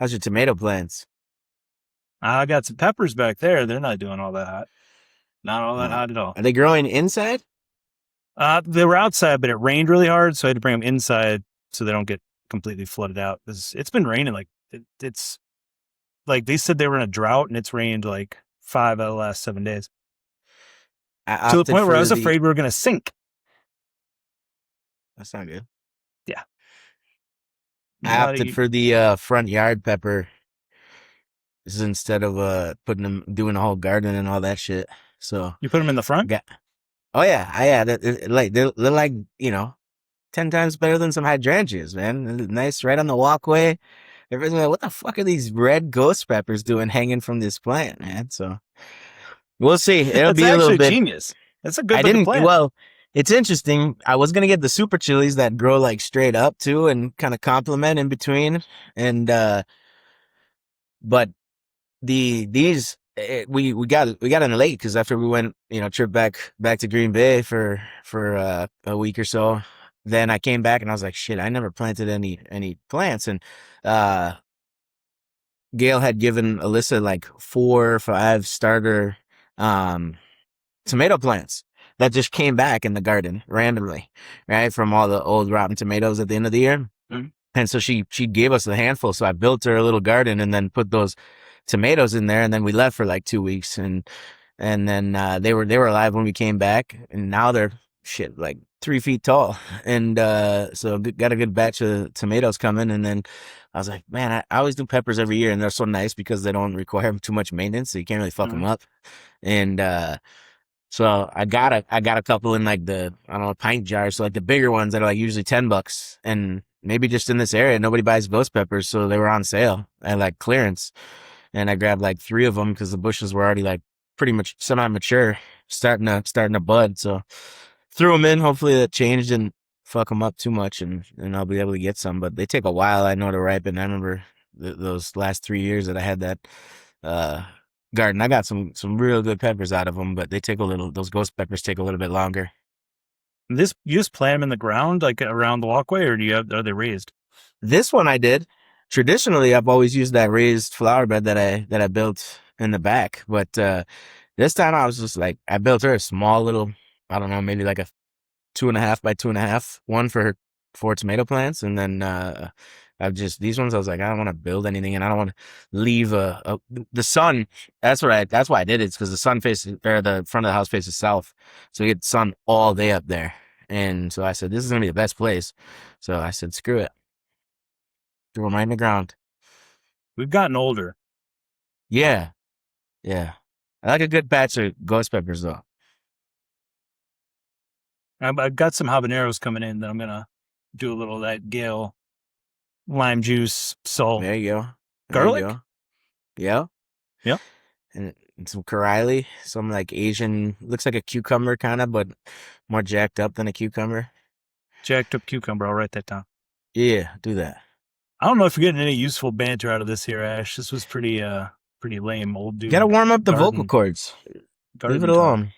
How's your tomato plants? I got some peppers back there. They're not doing all that hot. Not all that Uh, hot at all. are they growing inside? They were outside, but it rained really hard, so I had to bring them inside so they don't get completely flooded out. It's been raining it's like they said they were in a drought, and it's rained like 5 out of the last 7 days I to the opted point where I for was the. afraid we were going to sink. That's not good. Yeah, I not opted a, for the front yard pepper. This is instead of putting them doing a whole garden and all that shit. So you put them in the front. got. Oh yeah, I yeah. Like they're like 10 times better than some hydrangeas, man. They're nice, right on the walkway. Everybody's like, what the fuck are these red ghost peppers doing hanging from this plant, man? So we'll see. It'll That's be a little actually bit. genius. That's a I good looking didn't. plant. Well, it's interesting. I was gonna get the super chilies that grow like straight up too, and kind of complement in between. And but these we got in late because after we went trip back to Green Bay for a week or so, then I came back and I was like, shit, I never planted any plants. And uh Gail had given Alyssa like 4 or 5 starter um tomato plants that just came back in the garden randomly, right, from all the old rotten tomatoes at the end of the year. Mhm. And so she gave us a handful. So I built her a little garden and then put those tomatoes in there. And then we left for like 2 weeks, and then they were alive when we came back, and now they're shit like 3 feet tall. And so got a good batch of tomatoes coming. And then I was like, man, I always do peppers every year, and they're so nice because they don't require too much maintenance, so you can't really fuck them Mhm. up. And so I got a couple in like the, I don't know, pint jars. So like the bigger ones that are like usually $10, and maybe just in this area nobody buys ghost peppers, so they were on sale at like clearance. And I grabbed like 3 of them because the bushes were already like pretty much semi-mature, starting to bud. So threw them in. Hopefully that changed and fuck them up too much, and I'll be able to get some. But they take a while, I know, to ripen. I remember those last 3 years that I had that uh garden. I got some real good peppers out of them, but they take a little. Those ghost peppers take a little bit longer. You just plant them in the ground, like around the walkway, or are they raised? This one I did. Traditionally, I've always used that raised flower bed that I built in the back, but this time I was just like, I built her a small little, I don't know, maybe like a 2.5 by 2.5 one for her 4 tomato plants, and then I've just these ones. I was like, I don't want to build anything, and I don't want to leave the sun. That's why I did it. It's because the sun faces, or the front of the house faces south, so you get sun all day up there. And so I said, this is gonna be the best place. So I said, screw it, throw them right in the ground. We've gotten older. Yeah, yeah. I like a good batch of ghost peppers though. I've got some habaneros coming in that I'm gonna do a little of that Gale lime juice, salt, There you go. There you garlic. go. Yeah. Yeah, And some Karaili, some like Asian, looks like a cucumber kind of, but more jacked up than a cucumber. jacked up cucumber. I'll write that down. Yeah, do that. I don't know if you're getting any useful banter out of this here, Ash. This was pretty lame, old You gotta dude. warm up the vocal Garden cords. Leave it garden talk. alone.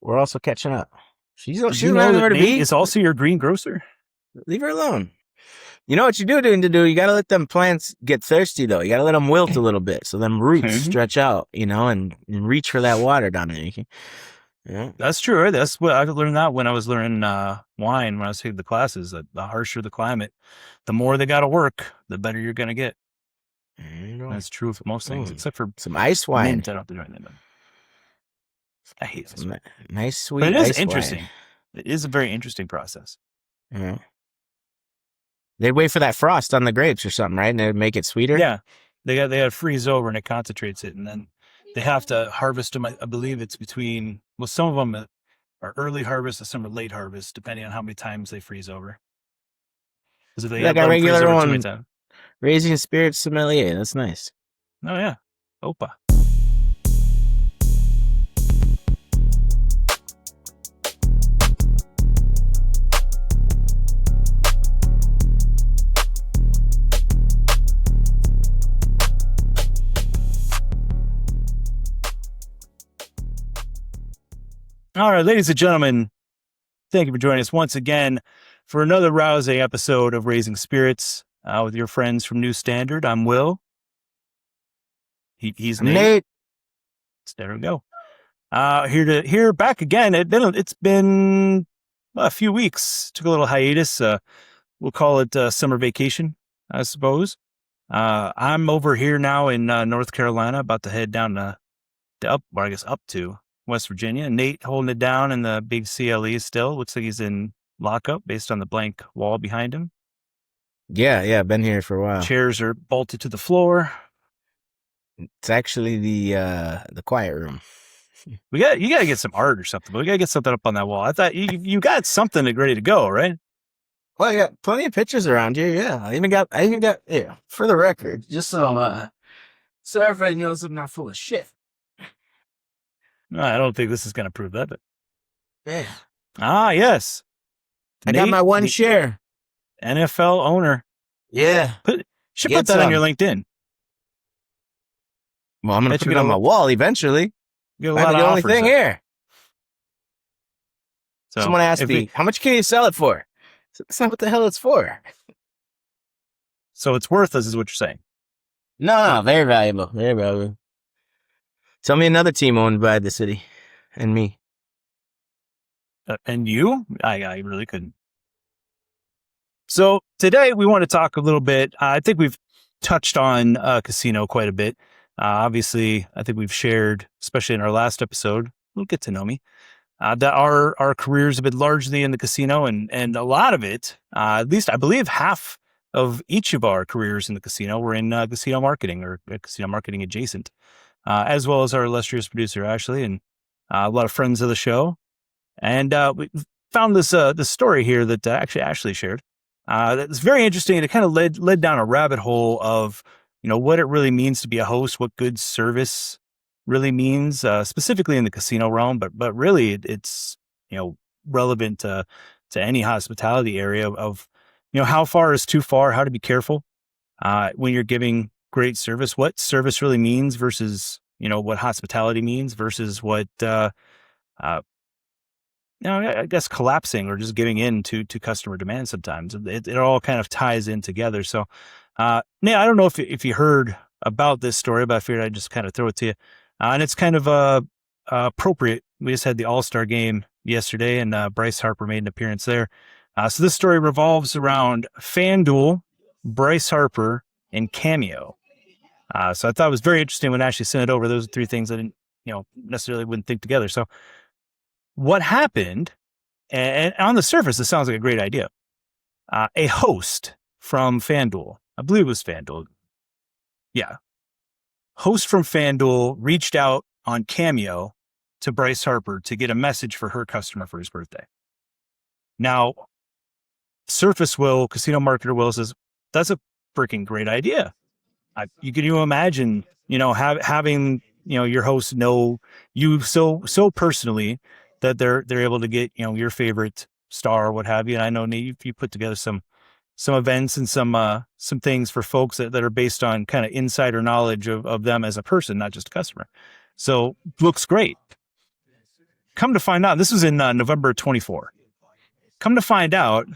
We're also catching up. Did She's you know learning that where to Nate be. is also your greengrocer? Leave her alone. You know what you do need to do? You gotta let them plants get thirsty though. You gotta let them wilt a little bit so them roots Mhm. stretch out, and reach for that water down there. Yeah. That's true. Right? That's what I learned that when I was learning wine when I was taking the classes. That the harsher the climate, the more they got to work, the better you're gonna get. There you go. That's true for most things, except for Some ice wine. mint. I don't have to do anything. But I hate this, Some nice but sweet it is ice wine. interesting. It is a very interesting process. Yeah. They wait for that frost on the grapes or something, right? And they make it sweeter. Yeah, they got to freeze over and it concentrates it, and then they have to harvest them. I believe it's between, well, some of them are early harvest and some are late harvest, depending on how many times they freeze over. Because if they Like let a them freeze regular over too many one, times, raising spirits sommelier. That's nice. oh yeah, opa. All right, ladies and gentlemen, thank you for joining us once again for another rousing episode of Raising Spirits with your friends from New Standard. I'm Will. He's I'm Nate. Nate. There we go. Here back again. It's been a few weeks. Took a little hiatus. We'll call it summer vacation, I suppose. I'm over here now in North Carolina, about to head down up to West Virginia. Nate holding it down in the big CLE still. Looks like he's in lockup based on the blank wall behind him. Yeah, been here for a while. Chairs are bolted to the floor. It's actually the quiet room. You got to get some art or something. We got to get something up on that wall. I thought you got something ready to go, right? Well, I got plenty of pictures around here. Yeah, I even got yeah. For the record, just so everybody knows I'm not full of shit. No, I don't think this is going to prove that. But Yeah. Yes, I got my one share. NFL owner. Yeah. Should put that on your LinkedIn. Well, I'm going to put it on my wall eventually. Get a lot of the only thing here. So someone asked me, how much can you sell it for? That's not what the hell it's for. So it's worthless is what you're saying. No, very valuable. Very valuable. Tell me another team owned by the city and me. And you? I really couldn't. So today we want to talk a little bit. I think we've touched on casino quite a bit. Obviously, I think we've shared, especially in our last episode, You'll Get to Know Me, that our careers have been largely in the casino, and a lot of it, at least I believe half of each of our careers in the casino were in casino marketing or casino marketing adjacent, as well as our illustrious producer, Ashley, and a lot of friends of the show. And we found this story here that actually Ashley shared. That's very interesting. It kind of led down a rabbit hole of, what it really means to be a host, what good service really means, specifically in the casino realm, but really it's, relevant to any hospitality area of, how far is too far, how to be careful, when you're giving great service, what service really means versus, what hospitality means versus what, I guess collapsing or just giving in to customer demand sometimes. It all kind of ties in together. So, Nate, I don't know if you heard about this story, but I figured I'd just kind of throw it to you. And it's kind of appropriate. We just had the All-Star game yesterday, and Bryce Harper made an appearance there. So this story revolves around FanDuel, Bryce Harper, and Cameo. So I thought it was very interesting when Ashley sent it over. Those are three things I didn't, necessarily wouldn't think together. So what happened, and on the surface, it sounds like a great idea. A host from FanDuel, I believe it was FanDuel. Yeah. Host from FanDuel reached out on Cameo to Bryce Harper to get a message for her customer for his birthday. Now, surface Will, casino marketer Will says, that's a freaking great idea. Can you imagine, having, your host know you so personally that they're able to get, your favorite star or what have you. And I know, Nate, you put together some events and some things for folks that are based on kind of insider knowledge of them as a person, not just a customer. So looks great. Come to find out, this was in November 24. Come to find out,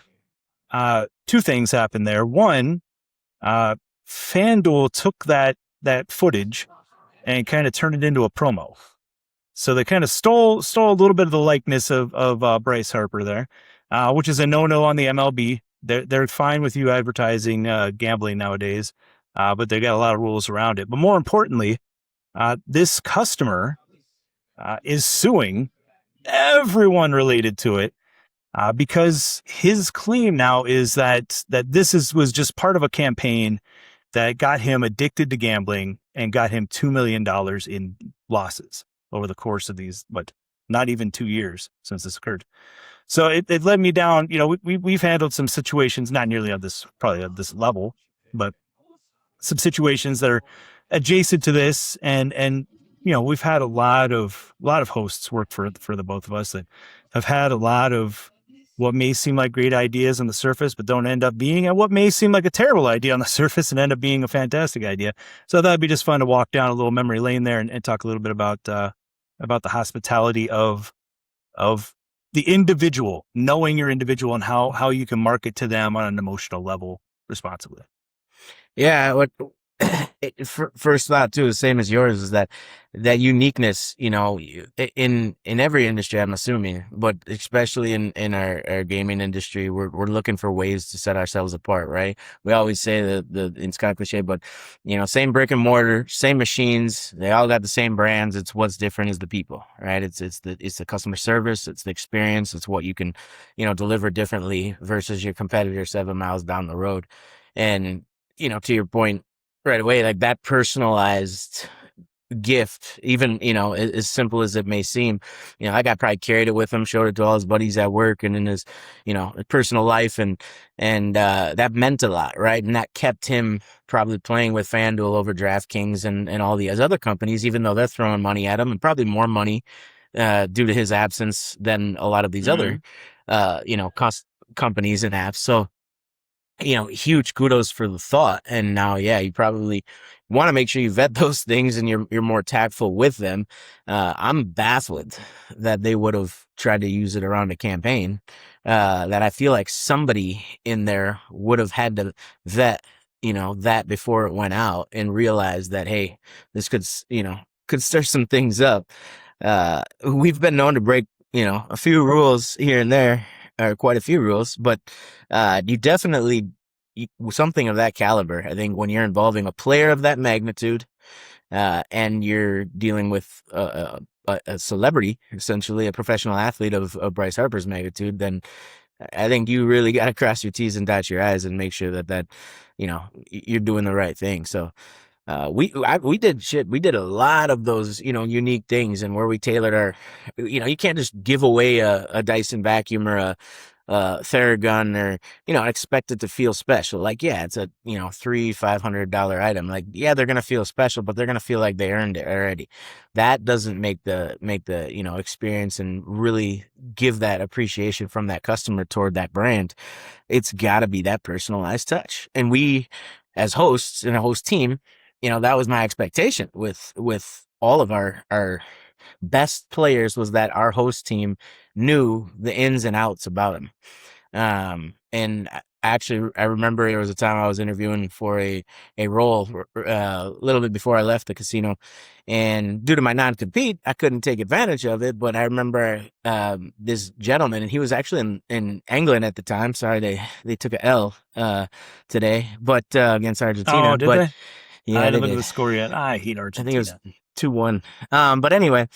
two things happened there. One, FanDuel took that footage and kind of turned it into a promo. So they kind of stole a little bit of the likeness of Bryce Harper there, which is a no-no on the MLB. They're fine with you advertising gambling nowadays, but they got a lot of rules around it. But more importantly, this customer is suing everyone related to it because his claim now is that this was just part of a campaign that got him addicted to gambling and got him $2 million in losses over the course of these, not even 2 years since this occurred. So it led me down, we've handled some situations, not nearly on this, probably at this level, but some situations that are adjacent to this. And we've had a lot of hosts work for the both of us that have had a lot of what may seem like great ideas on the surface, but don't end up being, and what may seem like a terrible idea on the surface and end up being a fantastic idea. So that'd be just fun to walk down a little memory lane there and talk a little bit about the hospitality of the individual, knowing your individual and how you can market to them on an emotional level responsibly. Yeah. First thought too, the same as yours, is that uniqueness, in every industry, I'm assuming, but especially in our gaming industry, we're looking for ways to set ourselves apart, right? We always say that it's kind of cliche, but same brick and mortar, same machines, they all got the same brands. It's what's different is the people, right? It's the customer service, it's the experience, it's what you can, deliver differently versus your competitor 7 miles down the road. And to your point right away, like that personalized gift, even as simple as it may seem, that guy probably carried it with him, showed it to all his buddies at work and in his personal life, and that meant a lot, right? And that kept him probably playing with FanDuel over DraftKings and all these other companies, even though they're throwing money at him, and probably more money due to his absence than a lot of these other Mhm. cost companies and apps. So huge kudos for the thought. And now, yeah, you probably want to make sure you vet those things and you're more tactful with them. I'm baffled that they would have tried to use it around a campaign. That I feel like somebody in there would have had to vet, that before it went out and realize that, hey, this could stir some things up. We've been known to break, a few rules here and there, or quite a few rules, but you definitely something of that caliber. I think when you're involving a player of that magnitude, and you're dealing with a celebrity, essentially a professional athlete of Bryce Harper's magnitude, then I think you really got to cross your T's and dot your I's and make sure that you're doing the right thing. So we did shit. We did a lot of those, unique things, and where we tailored our, you can't just give away a Dyson vacuum or a Theragun, or expect it to feel special. Like, yeah, it's a $300-500 item. Like, yeah, they're gonna feel special, but they're gonna feel like they earned it already. That doesn't make the experience and really give that appreciation from that customer toward that brand. It's got to be that personalized touch. And we, as hosts and a host team, that was my expectation with all of our best players, was that our host team knew the ins and outs about them. And actually, I remember there was a time I was interviewing for a role a little bit before I left the casino, and due to my non-compete, I couldn't take advantage of it. But I remember this gentleman, and he was actually in England at the time. Sorry, they took a L today, but against Oh, Argentina. did But they? I yeah, they haven't looked at did. the score yet. I hate I think it was Argentina. 2-1. But anyway,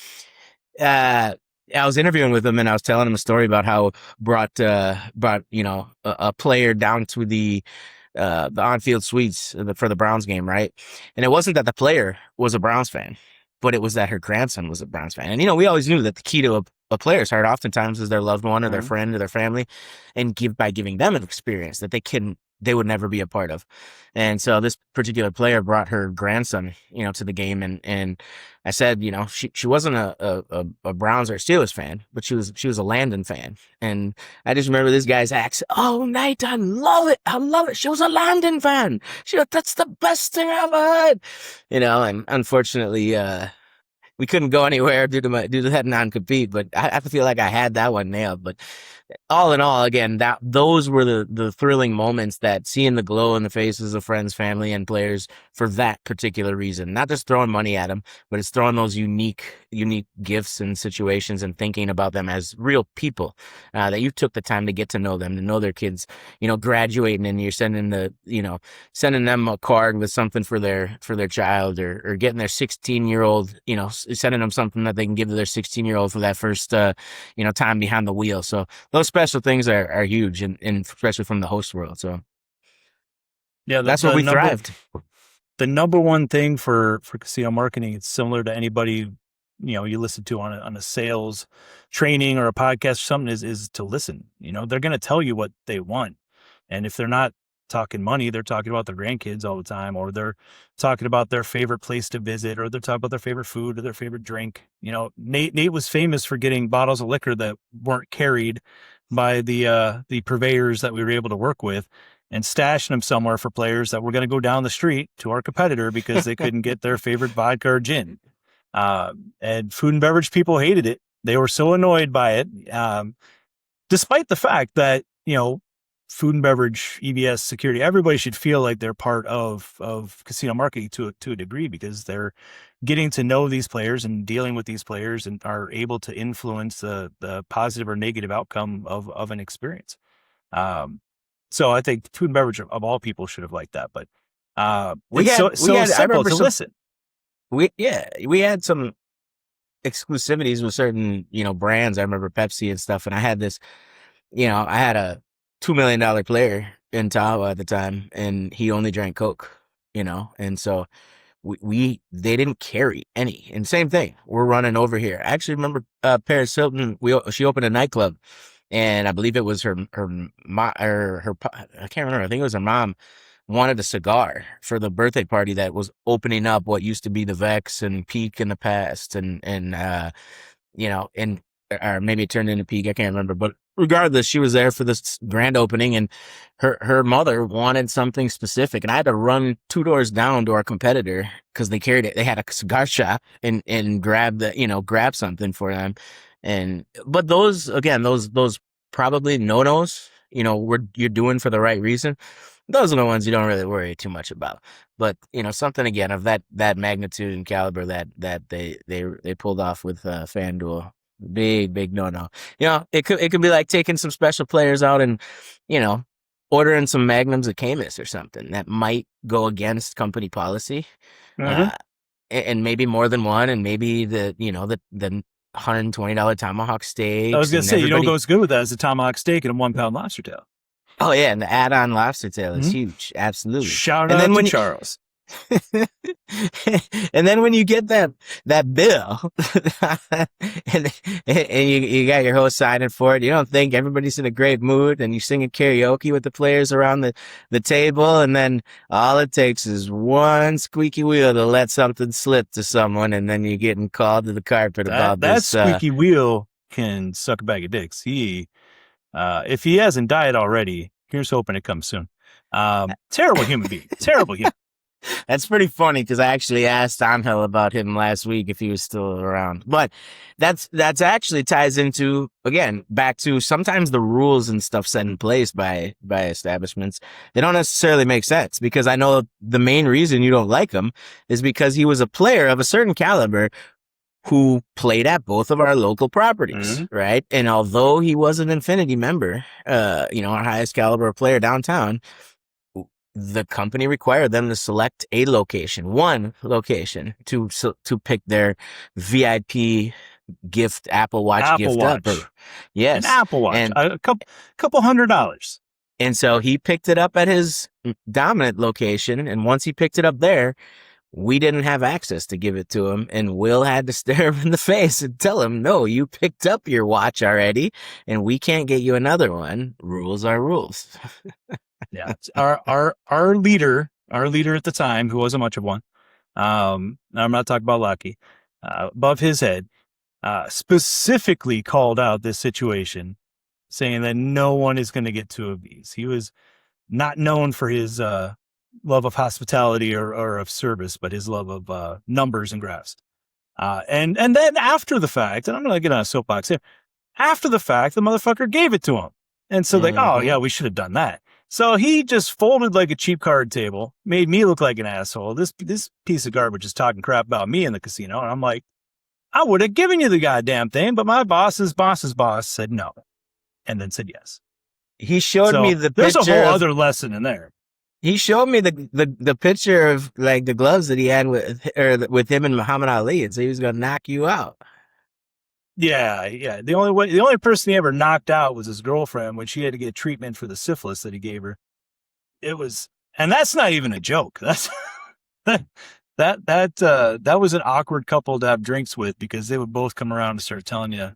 uh, I was interviewing with him, and I was telling him a story about how brought a player down to the on-field suites for the Browns game, right? And it wasn't that the player was a Browns fan, but it was that her grandson was a Browns fan. And we always knew that the key to a player's heart oftentimes is their loved one or their Mhm. friend or their family, and by giving them an experience that they would never be a part of. And so this particular player brought her grandson, to the game, and I said, she wasn't a Browns or Steelers fan, but she was a Landon fan. And I just remember this guy's accent. Oh, Nate, I love it. I love it. She was a Landon fan. That's the best thing I've ever heard. And unfortunately, we couldn't go anywhere due to that non-compete, but I feel like I had that one nailed. But all in all, again, those were the thrilling moments, that seeing the glow in the faces of friends, family, and players for that particular reason. Not just throwing money at them, but it's throwing those unique gifts and situations, and thinking about them as real people, that you took the time to get to know them, to know their kids, graduating, and you're sending them a card with something for their child, or getting their 16-year-old, sending them something that they can give to their 16-year-old for that first, time behind the wheel. So those special things are huge, and especially from the host world. So Yeah, that's where we thrived. the number one thing for casino marketing, it's similar to anybody you listen to on a sales training or a podcast or something, is to listen. They're going to tell you what they want, and if they're not talking money, they're talking about their grandkids all the time, or they're talking about their favorite place to visit, or they're talking about their favorite food or their favorite drink. Nate was famous for getting bottles of liquor that weren't carried by the purveyors that we were able to work with, and stashing them somewhere for players that were going to go down the street to our competitor because they couldn't get their favorite vodka or gin. And food and beverage people hated it. They were so annoyed by it, despite the fact that, food and beverage, EBS, security, everybody should feel like they're part of casino marketing to a degree, because they're getting to know these players and dealing with these players and are able to influence the positive or negative outcome of an experience. So I think food and beverage of all people should have liked that, but We it's had, we so had, I simple remember to some, listen. we had some exclusivities with certain, brands. I remember Pepsi and stuff. And I had this, I had a $2 million player in Tahoe at the time, and he only drank Coke, and so they didn't carry any. And same thing, we're running over here. I actually remember Paris Hilton. She opened a nightclub, and I believe it was her mom or I can't remember. I think it was her mom wanted a cigar for the birthday party that was opening up what used to be the Vex and Peak in the past, and or maybe it turned into Peak. I can't remember, but regardless, she was there for this grand opening, and her mother wanted something specific, and I had to run 2 doors down to our competitor because they carried it. They had a cigar shop and grab something for them, but those again, those probably no-nos. You're doing for the right reason. Those are the ones you don't really worry too much about. But something again of that magnitude and caliber that they pulled off with FanDuel, big no. It could be like taking some special players out and you know ordering some magnums of Camus or something that might go against company policy, Mm-hmm. uh, and maybe more than one, and maybe the $120 tomahawk I was steaks gonna and say, what everybody. goes good with that is a tomahawk steak and a 1 pound lobster tail. Oh yeah, and the add-on lobster tail is Mm-hmm. huge, absolutely. Shout And out then to when Charles. and then when you get that bill and you got your host signing for it, you don't think everybody's in a great mood, and you singing karaoke with the players around the table, and then all it takes is one squeaky wheel to let something slip to someone, and then you're getting called to the carpet about That this. squeaky wheel can suck a bag of dicks. If he hasn't died already, here's hoping it comes soon. Terrible human being. Terrible human. That's pretty funny because I actually asked Angel about him last week if he was still around. But that's actually ties into, again, back to sometimes the rules and stuff set in place by establishments. They don't necessarily make sense, because I know the main reason you don't like him is because he was a player of a certain caliber who played at both of our local properties, Mm-hmm. right? And although he was an Infinity member, our highest caliber player downtown, the company required them to select one location to pick their VIP gift Apple Watch Apple gift up. Watch. An Yes. Apple Watch. And A couple $100. so he picked it up at his dominant location, and once he picked it up there, we didn't have access to give it to him, and Will had to stare him in the face and tell him, no, you picked up your watch already, and we can't get you another one. Rules are rules. Yeah. Our leader at the time, who wasn't much of one, I'm not talking about Lucky, above his head, specifically called out this situation, saying that no one is going to get two of these. He was not known for his love of hospitality or of service, but his love of numbers and graphs. And then after the fact, and I'm going to get on a soapbox here, after the fact, the motherfucker gave it to him. And so oh yeah, we should have done that. So he just folded like a cheap card table, made me look like an asshole. This piece of garbage is talking crap about me in the casino. And I'm like, I would have given you the goddamn thing, but my boss's boss said no. And then said yes. He showed me the there's picture. There's a whole other lesson in there. He showed me the picture of like the gloves that he had with him and Muhammad Ali, and so he was gonna knock you out. Yeah. The only person he ever knocked out was his girlfriend when she had to get treatment for the syphilis that he gave her. And that's not even a joke. That's that was an awkward couple to have drinks with, because they would both come around and start telling you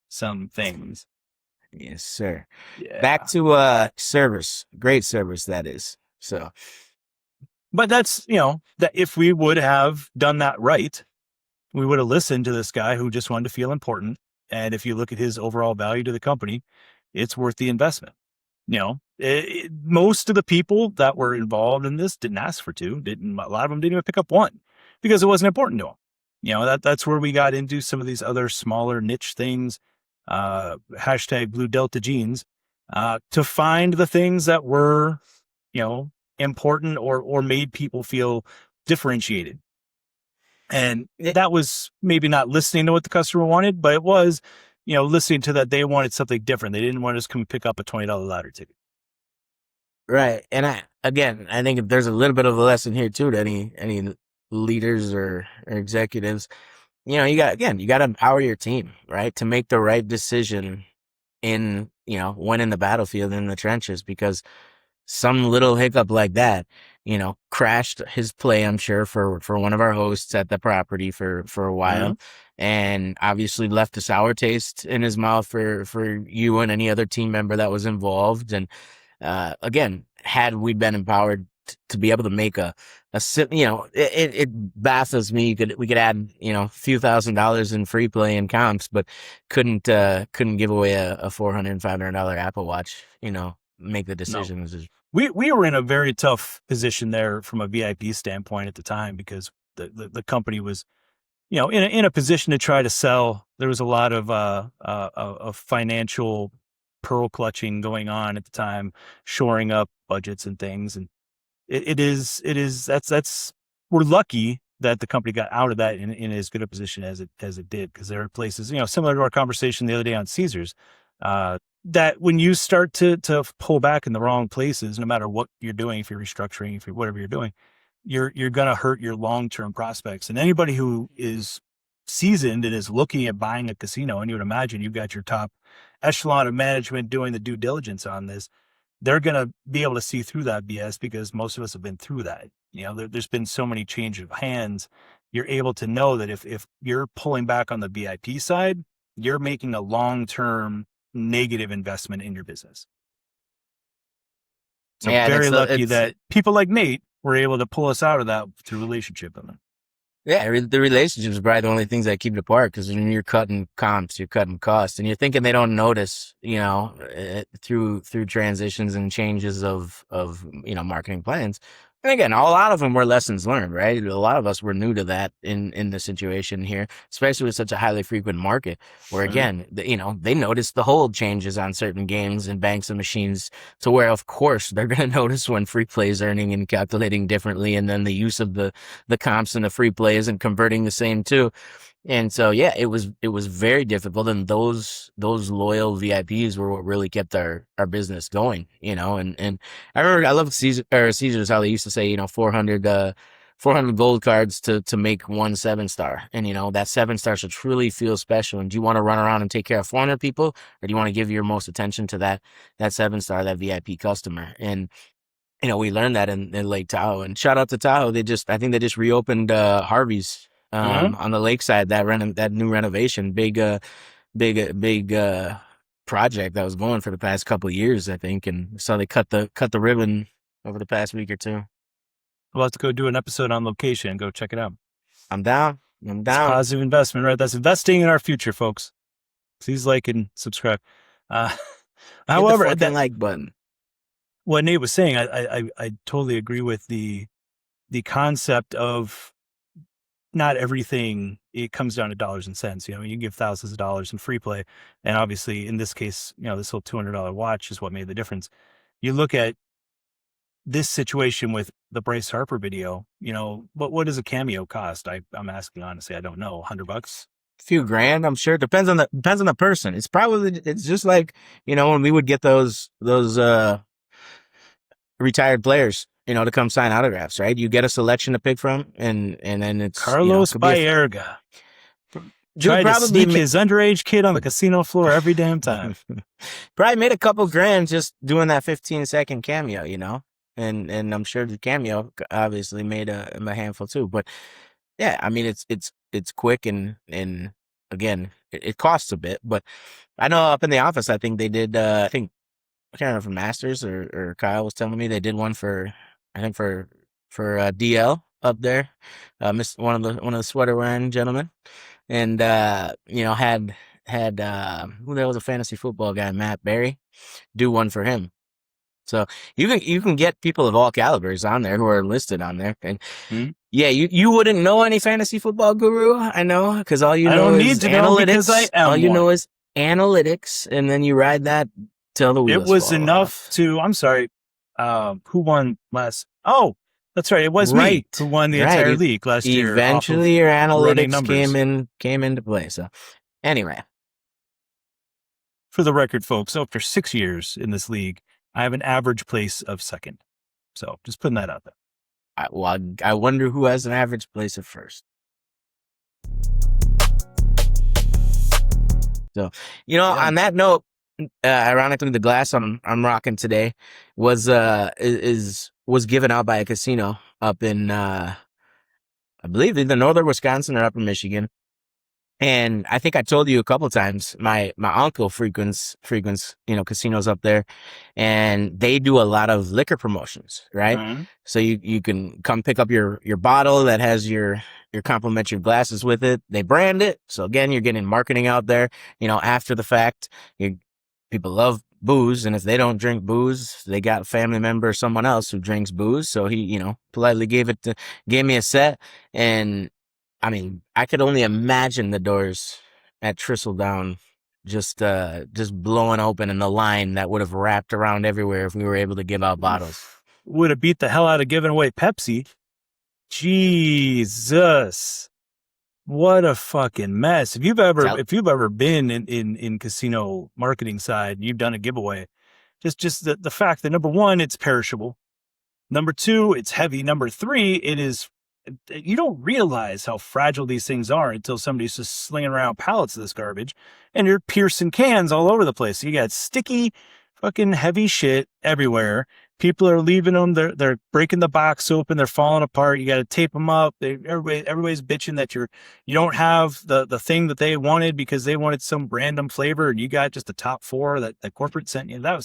some things. Yes, sir. Yeah. Back to service. Great service, that is. So, but that's, that if we would have done that right, we would have listened to this guy who just wanted to feel important. And if you look at his overall value to the company, it's worth the investment. Most of the people that were involved in this didn't ask for two. A lot of them didn't even pick up one because it wasn't important to them. That's where we got into some of these other smaller niche things. Hashtag Blue Delta jeans. to find the things that were, important or made people feel differentiated. And It, that was maybe not listening to what the customer wanted, but it was, listening to that they wanted something different. They didn't want to just come pick up a $20 lottery ticket. right. And I think if there's a little bit of a lesson here too to any leaders or executives, you got to empower your team, right, to make the right decision when in the battlefield in the trenches, because some little hiccup like that, crashed his play, I'm sure, for one of our hosts at the property for a Mm-hmm. while, and obviously left a sour taste in his mouth for you and any other team member that was involved. And again, had we been empowered to be able to make it baffles me. We could add, a few $1,000s in free play and comps, but couldn't give away a $400 and $500 Apple Watch, make the No. decisions. We were in a very tough position there from a VIP standpoint at the time because the company was, in a position to try to sell. There was a lot of financial pearl clutching going on at the time, shoring up budgets and things. And that's we're lucky that the company got out of that in as good a position as it did, because there are places, similar to our conversation the other day on Caesars, that when you start to pull back in the wrong places, no matter what you're doing, if you're restructuring, if you're whatever you're doing, you're gonna hurt your long-term prospects. And anybody who is seasoned and is looking at buying a casino, and you would imagine you've got your top echelon of management doing the due diligence on this, they're going to be able to see through that BS because most of us have been through that. There's been so many change of hands. You're able to know that if you're pulling back on the VIP side, you're making a long-term negative investment in your business. So Yeah, and very it's lucky that people like Nate were able to pull us out of that through relationship building. yeah, the relationships are probably the only things that keep it apart, because when you're cutting comps, you're cutting costs, and you're thinking they don't notice, through transitions and changes of marketing plans. And again, a lot of them were lessons learned, right? A lot of us were new to that in the situation here, especially with such a highly frequent market, where Mhm. again, they noticed the hold changes on certain games and banks and machines, to where of course they're going to notice when free play is earning and calculating differently, and then the use of the comps and the free play isn't converting the same too. And so, yeah, it was very difficult, and those loyal VIPs were what really kept our business going, and I remember, I love Caesars, how they used to say, 400 gold cards to make one 7-star, and that 7-star should truly feel special. And do you want to run around and take care of 400 people, or do you want to give your most attention to that 7-star, that VIP customer? And we learned that in Lake Tahoe. And shout out to Tahoe. I think they just reopened Harvey's Mhm. on the lakeside, that new renovation, big project that was going for the past couple of years, I think. And so they cut the ribbon over the past week or two. We'll have to go do an episode on location and go check it out. I'm down. I'm It's down. positive investment, right? That's investing in our future, folks. Please like and subscribe. Uh, Hit the however, fucking that like button. what Nate was saying, I totally agree with the concept of not everything. It comes down to dollars and cents. You can give thousands of dollars in free play, and obviously in this case, this whole $200 watch is what made the difference. You look at this situation with the Bryce Harper video. What does a cameo cost? I'm asking honestly. I don't know. $100. Few grand, I'm sure. Depends on the person. It's just like, when we would get those retired players, to come sign autographs, right? You get a selection to pick from, and then it's, Carlos could be Baerga dude, tried to probably sneak his underage kid on the casino floor every damn time. probably made a couple grand just doing that 15-second cameo, and I'm sure the cameo obviously made a handful too. But yeah, I mean, it's quick, and again, it costs a bit. But I know up in the office, I think they did. I can't remember if Masters or Kyle was telling me they did one for, I think for DL up there, one of the sweater wearing gentlemen, and had who there was, a fantasy football guy, Matt Berry, do one for him. So you can get people of all calibers on there who are listed on there. And Hmm? yeah, you wouldn't know any fantasy football guru, I know, because all you I know don't is need to know because I analytics. All am you know one. is analytics, and then you ride that till the It wheels was fall enough off. to, I'm sorry, who won last? Oh, that's right. It was me who Right, won the right. entire league last year off of Eventually, your running analytics numbers. came into play. So, anyway, For the record, folks, after 6 years in this league, I have an average place of second. So just putting that out there. I wonder who has an average place at first. So, Yeah. on that note, ironically, the glass I'm rocking today was given out by a casino up in I believe either northern Wisconsin or upper Michigan. And I think I told you a couple of times, my uncle frequents, casinos up there, and they do a lot of liquor promotions, right? Uh-huh. So you can come pick up your bottle that has your complimentary glasses with it. They brand it. So again, you're getting marketing out there, after the fact. People love booze, and if they don't drink booze, they got a family member or someone else who drinks booze. So he, politely gave me a set. And I mean, I could only imagine the doors at Tristledown just blowing open, and the line that would have wrapped around everywhere if we were able to give out bottles. Would have beat the hell out of giving away Pepsi. Jesus. What a fucking mess. If you've ever been in casino marketing side, you've done a giveaway. Just the fact that number one, it's perishable. Number two, it's heavy. Number three, you don't realize how fragile these things are until somebody's just slinging around pallets of this garbage and you're piercing cans all over the place. So you got sticky fucking heavy shit everywhere. People are leaving them. They're breaking the box open. They're falling apart. You got to tape them up. Everybody's bitching that you don't have the thing that they wanted because they wanted some random flavor and you got just the top four that the corporate sent you. That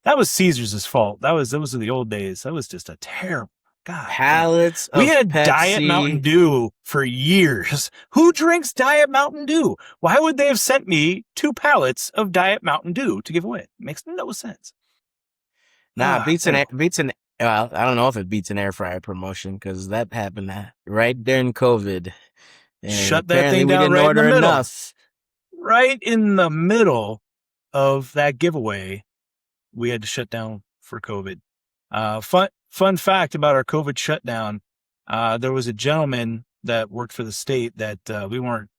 was Caesar's fault. Those were the old days. That was just a terrible. God, Pallets we of had Pepsi. Diet Mountain Dew for years. Who drinks Diet Mountain Dew? Why would they have sent me 2 pallets of Diet Mountain Dew to give away? It makes no sense. Nah, beats an. Well, I don't know if it beats an air fryer promotion because that happened right during COVID. And Shut that apparently thing we down didn't right in the order middle. enough. Right in the middle of that giveaway, we had to shut down for COVID. Fun fact about our COVID shutdown. There was a gentleman that worked for the state that we weren't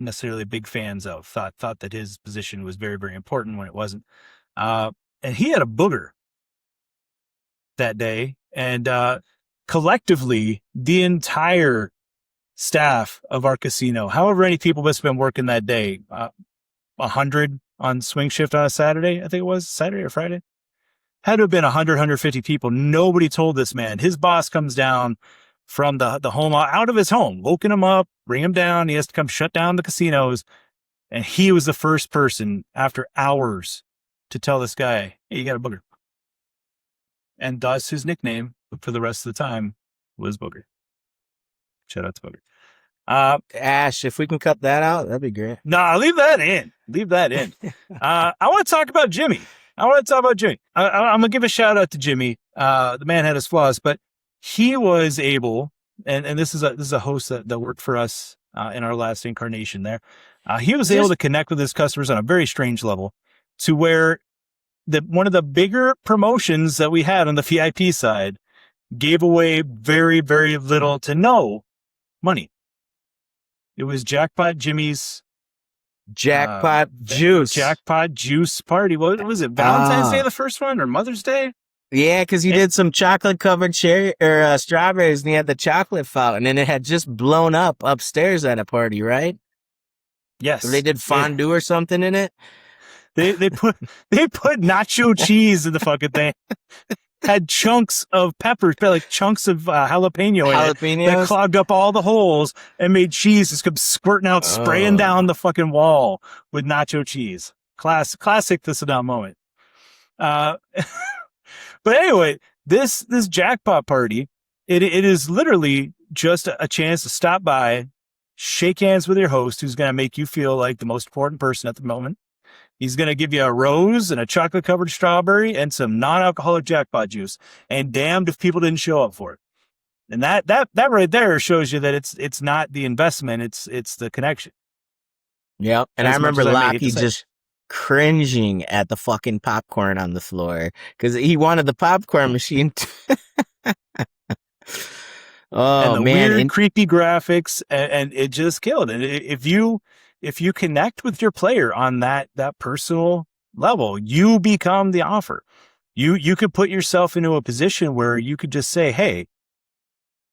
necessarily big fans of, thought that his position was very, very important when it wasn't. And he had a booger that day. And collectively, the entire staff of our casino, however many people must have been working that day, 100 on swing shift on a Saturday, I think it was Saturday or Friday. Had to have been 100, 150 people. Nobody told this man. His boss comes down from the home, out of his home, woken him up, bring him down. He has to come shut down the casinos. And he was the first person after hours to tell this guy, hey, you got a booger. And thus his nickname for the rest of the time was Booger. Shout out to Booger. Ash, if we can cut that out, that'd be great. Nah, leave that in. I want to talk about Jimmy. I'm going to give a shout out to Jimmy. The man had his flaws, but he was able, and this is a host that worked for us in our last incarnation there. He was able to connect with his customers on a very strange level to where one of the bigger promotions that we had on the VIP side gave away very, very little to no money. It was Jackpot Jimmy's Jackpot juice party. What was it? Valentine's Day, the first one, or Mother's Day? Yeah, because he did some chocolate covered cherry or strawberries, and he had the chocolate fountain, and it had just blown up upstairs at a party, right? Yes, so they did fondue or something in it. They put nacho cheese in the fucking thing. Had chunks of peppers, like chunks of jalapeno in it that clogged up all the holes and made cheese just come squirting out, spraying down the fucking wall with nacho cheese. Classic this and that moment. But anyway, this jackpot party, it is literally just a chance to stop by, shake hands with your host, who's going to make you feel like the most important person at the moment. He's going to give you a rose and a chocolate covered strawberry and some non-alcoholic jackpot juice. And damned if people didn't show up for it. And that right there shows you that it's not the investment, it's the connection. Yeah. And I remember Lockie just cringing at the fucking popcorn on the floor because he wanted the popcorn machine. And Oh the man, weird, and creepy graphics, and it just killed. And if you connect with your player on that personal level, you become the offer. You could put yourself into a position where you could just say, "Hey,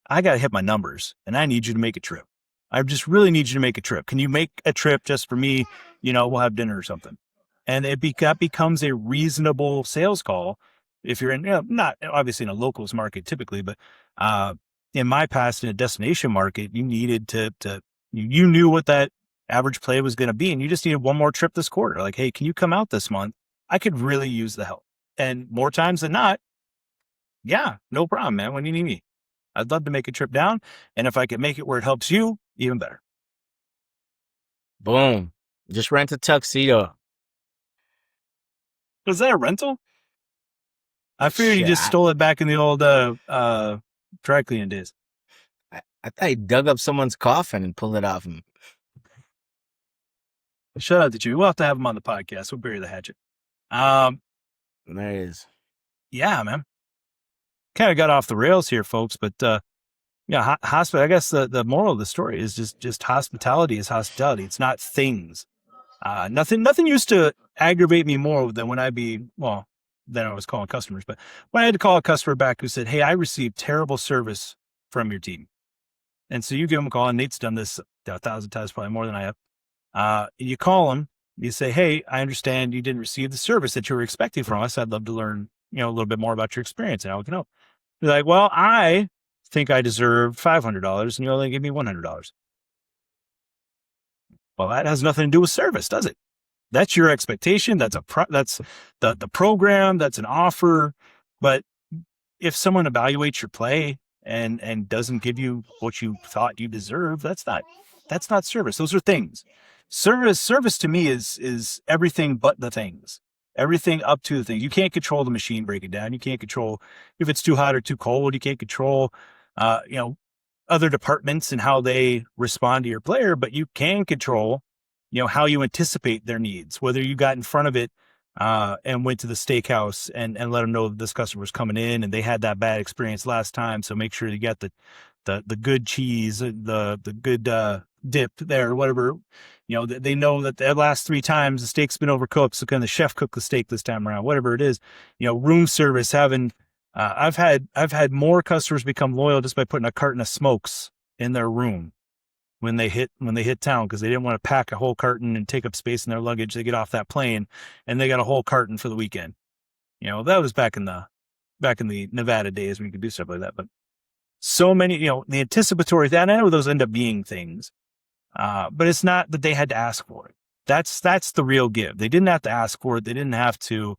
I got to hit my numbers and I need you to make a trip. I just really need you to make a trip. Can you make a trip just for me? We'll have dinner or something." And that becomes a reasonable sales call if you're in, not obviously in a locals market typically, but uh, in my past in a destination market, you needed to you knew what that average play was going to be, and you just needed one more trip this quarter. Like, hey, can you come out this month? I could really use the help. And more times than not, yeah, no problem, man. When you need me, I'd love to make a trip down. And if I can make it where it helps you, even better. boom, just rent a tuxedo. Was that a rental? I figured he Shit, just stole it back in the old dry cleaning days. I thought he dug up someone's coffin and pulled it off him. Shout out to you. We'll have to have him on the podcast. We'll bury the hatchet. Um, There it is. yeah, man. Kind of got off the rails here, folks, but yeah, hospital. I guess the moral of the story is just hospitality is hospitality. It's not things. Nothing used to aggravate me more than than I was calling customers. But when I had to call a customer back who said, "Hey, I received terrible service from your team," and so you give them a call, and Nate's done this 1,000 times, probably more than I have. You call them, you say, "Hey, I understand you didn't receive the service that you were expecting from us. I'd love to learn, a little bit more about your experience and how we can help." They're like, "Well, I think I deserve $500 and you only gave me $100. Well, that has nothing to do with service, does it? That's your expectation. That's the program. That's an offer. But if someone evaluates your play and doesn't give you what you thought you deserve, that's not service. Those are things. Service to me is everything but the things. Everything up to the thing. You can't control the machine breaking down. You can't control if it's too hot or too cold. You can't control uh, you know, other departments and how they respond to your player, but you can control, how you anticipate their needs, whether you got in front of it and went to the steakhouse and let them know that this customer was coming in and they had that bad experience last time. So make sure you got the good cheese, the good dip there, or whatever. They know that the last 3 times the steak's been overcooked. So can the chef cook the steak this time around? Whatever it is, room service, having I've had more customers become loyal just by putting a carton of smokes in their room when they hit town because they didn't want to pack a whole carton and take up space in their luggage. They get off that plane and they got a whole carton for the weekend. That was back in the Nevada days when you could do stuff like that. But so many, the anticipatory that I know those end up being things, but it's not that they had to ask for it. That's the real give. They didn't have to ask for it. They didn't have to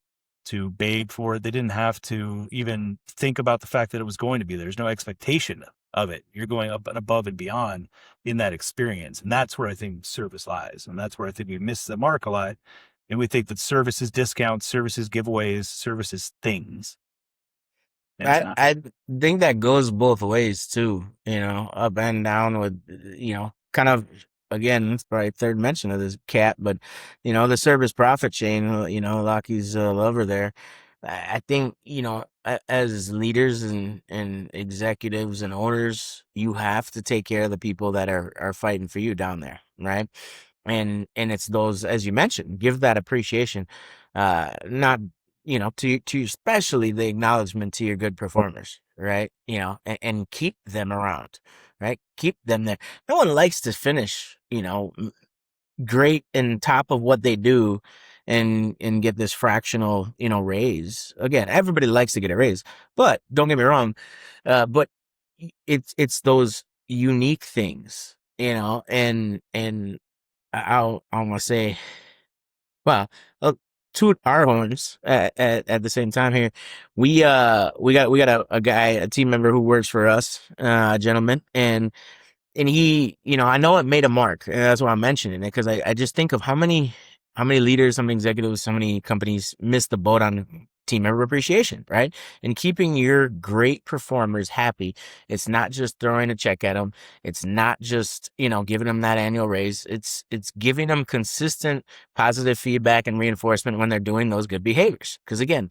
beg for it. They didn't have to even think about the fact that it was going to be there. There's no expectation of it. You're going up and above and beyond in that experience. And that's where I think service lies. And that's where I think we miss the mark a lot. And we think that service is discounts, service is giveaways, service is things. And it's not. I think that goes both ways too, up and down with, kind of, again, it's probably third mention of this cat, but, the service profit chain, Lockie's lover there. I think, as leaders and executives and owners, you have to take care of the people that are fighting for you down there, right? And it's those, as you mentioned, give that appreciation, not, to especially the acknowledgement to your good performers, right? And keep them around, right? Keep them there. No one likes to finish, great and top of what they do and get this fractional, raise. Again, everybody likes to get a raise, but don't get me wrong. But it's those unique things, and I want to say, well, toot our horns at the same time here. We got a guy, a team member who works for us, a gentleman, and he, I know it made a mark. And that's why I'm mentioning it because I just think of how many leaders, how many executives, so many companies miss the boat on team member appreciation, right? And keeping your great performers happy. It's not just throwing a check at them. It's not just, giving them that annual raise. It's giving them consistent positive feedback and reinforcement when they're doing those good behaviors. Because again,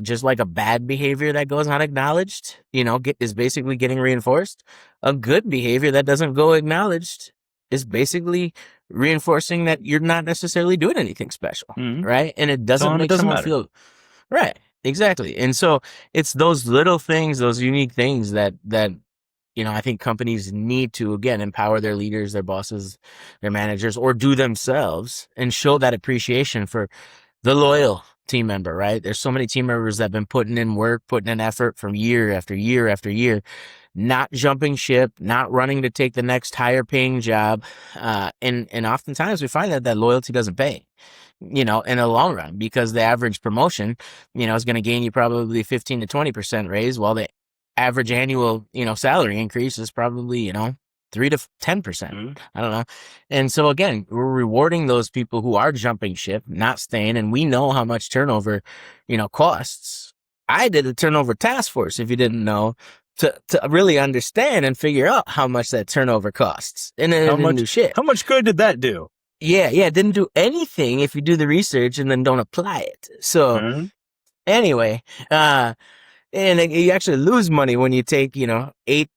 just like a bad behavior that goes unacknowledged, is basically getting reinforced. A good behavior that doesn't go acknowledged is basically reinforcing that you're not necessarily doing anything special, Mm-hmm. right? And it doesn't Telling 'em it make doesn't someone matter. feel right. Exactly. And so it's those little things, those unique things that I think companies need to, again, empower their leaders, their bosses, their managers, or do themselves and show that appreciation for the loyal team member, right? There's so many team members that have been putting in work, putting in effort from year after year after year, not jumping ship, not running to take the next higher paying job. And oftentimes we find that loyalty doesn't pay, in the long run, because the average promotion, is going to gain you probably 15 to 20% raise, while the average annual, salary increase is probably, 3 to 10%. Mm-hmm. I don't know. And so again, we're rewarding those people who are jumping ship, not staying. And we know how much turnover, costs. I did a turnover task force, if you didn't know, to really understand and figure out how much that turnover costs. And then it didn't do shit. How much good did that do? Yeah, it didn't do anything if you do the research and then don't apply it. So Mm-hmm. anyway, and you actually lose money when you take, eight